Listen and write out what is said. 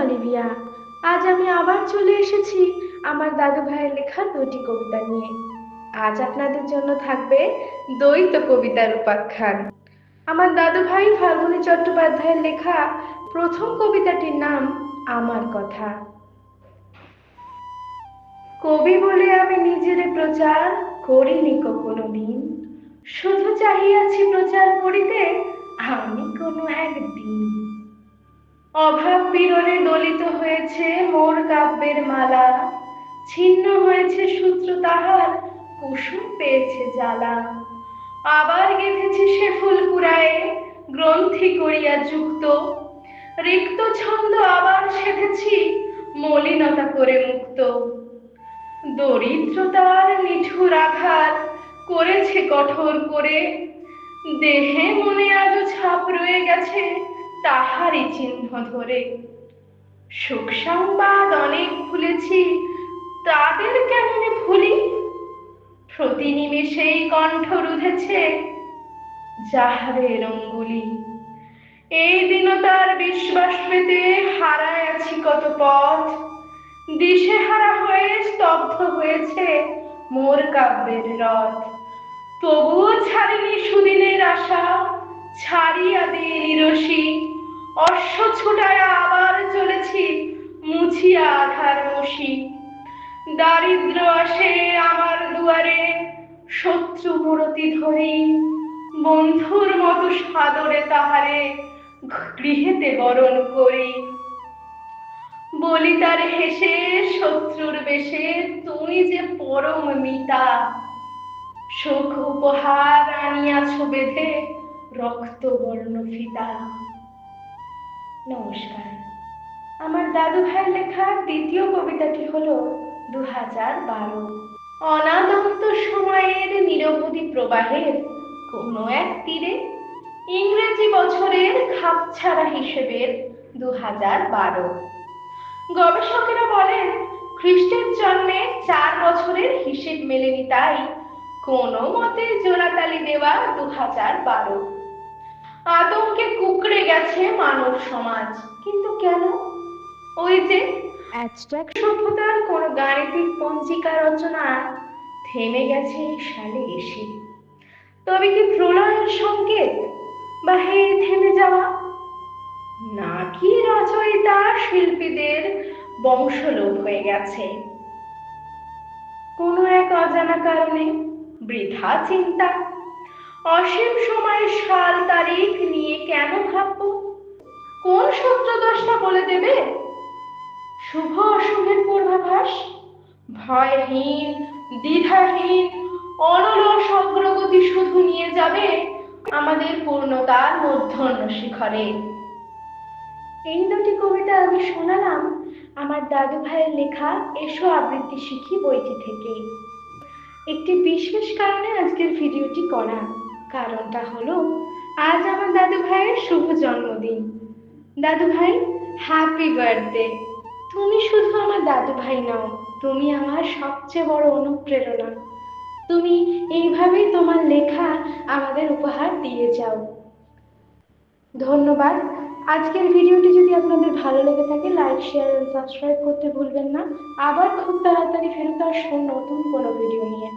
Olivia. আজ আমি আবার চলে এসেছি আমার দাদু ভাইয়ের লেখা দুটি কবিতা নিয়ে। আজ আপনাদের জন্য থাকবে দ্বৈত কবিতার উপাখ্যান। আমার দাদু ভাই ফাল্গুনী চট্টোপাধ্যায়ের লেখা প্রথম কবিতাটির নাম আমার কথা। কবি বলে আমি নিজের প্রচার করিনি কোনো দিন, শুধু চাহিয়াছি প্রচার করিতে আমি কোনো একদিন। অভাব পীড়নে দলিত হয়েছে মোর কাব্যের মালা, ছিন্ন হয়েছে সূত্র তাহার কুসুম পেয়েছে জ্বালা। আবার গেঁথেছি সে ফুল কুড়ায়ে গ্রন্থি করিয়া যুক্ত, রিক্ত ছন্দ আবার সেধেছি মলিনতা করে মুক্ত। দরিদ্রতার নিঠুর আঘাত করেছে কঠোর করে, দেহে মনে আজও ছাপ রয়ে গেছে তাহারই চিহ্ন ধরে। সুখ সংবাদ অনেক ভুলেছি, তাদের কেমনে ভুলি, প্রতি নিমেষেই কণ্ঠ রুধেছে যাহাদের অঙ্গুলি। এই দীনতার বিশ্বাস পেতে হারায় আছি কত পথ, দিশেহারা হয়ে স্তব্ধ হয়েছে মোর কাব্যের রথ। তবুও ছাড়িনি সুদিনের আশা, ছাড়িয়া দিয়ে নিরসি, অশ্ব ছুটায়া আবার চলেছি মুছিয়া আধার মসি। দারিদ্র আসে আমার দুয়ারে শত্রু মূরতি ধরি, বন্ধুর মতো সাদরে তাহারে গৃহেতে বরণ করি। বলি তার হেসে শত্রুর বেশে তুমি যে পরম মিতা, সুখ উপহার আনিয়াছ বেঁধে রক্তবর্ণ ফিতা। নমস্কার। আমার দাদু ভাইয়ের লেখা দ্বিতীয় কবিতাটি হলো 2012। অনাদন্ত সময়ের নিরবধি প্রবাহের কোনো এক তীরে ইংরেজি বছরের খাপছাড়া হিসেবের 2012। গবেষকেরা বলেন খ্রিস্টের জন্মে 4 বছরের হিসেব মেলেনি, তাই কোনো মতে জোড়াতালি দেওয়া 2012। আতঙ্কে কুঁকড়ে গেছে মানব সমাজ, কিন্তু কেন? ওই যে অ্যাবস্ট্রাক্ট সভ্যতার কোন গাণিতিক পঞ্জিকা রচনা থেমে গেছে এই সালে এসে। তবে কি প্রলয়ের সংকেত, বা হে থেমে যাওয়া, নাকি রচয়িতা শিল্পীদের বংশলোপ হয়ে গেছে? কোনো এক অজানা কারণে বৃথা চিন্তা, অসীম সময়ের সাল তারিখ নিয়ে কেন ভাববো? কোন সূত্রদশটা বলে দেবে শুভ অশুভের পূর্বাভাস? ভয়হীন, দ্বিধাহীন, অনলস অগ্রগতি শুধু নিয়ে যাবে আমাদের পূর্ণতার মধ্যাহ্ন শিখরে। এই দুটি কবিতা আমি শোনালাম আমার দাদু ভাইয়ের লেখা এসো আবৃত্তি শিখি বইটি থেকে। একটি বিশেষ কারণে আজকের ভিডিওটি করা, কারণটা হলো আজ আমার দাদু ভাইয়ের শুভ জন্মদিন। দাদু ভাই, হ্যাপি বার্থডে। তুমি শুধু আমার দাদু ভাই নও, তুমি আমার সবচেয়ে বড় অনুপ্রেরণা। তুমি এইভাবেই তোমার লেখা আমাদের উপহার দিয়ে যাও। ধন্যবাদ। আজকের ভিডিওটি যদি আপনাদের ভালো লেগে থাকে লাইক, শেয়ার এবং সাবস্ক্রাইব করতে ভুলবেন না। আবার খুব তাড়াতাড়ি ফেরত আসবো নতুন কোনো ভিডিও নিয়ে।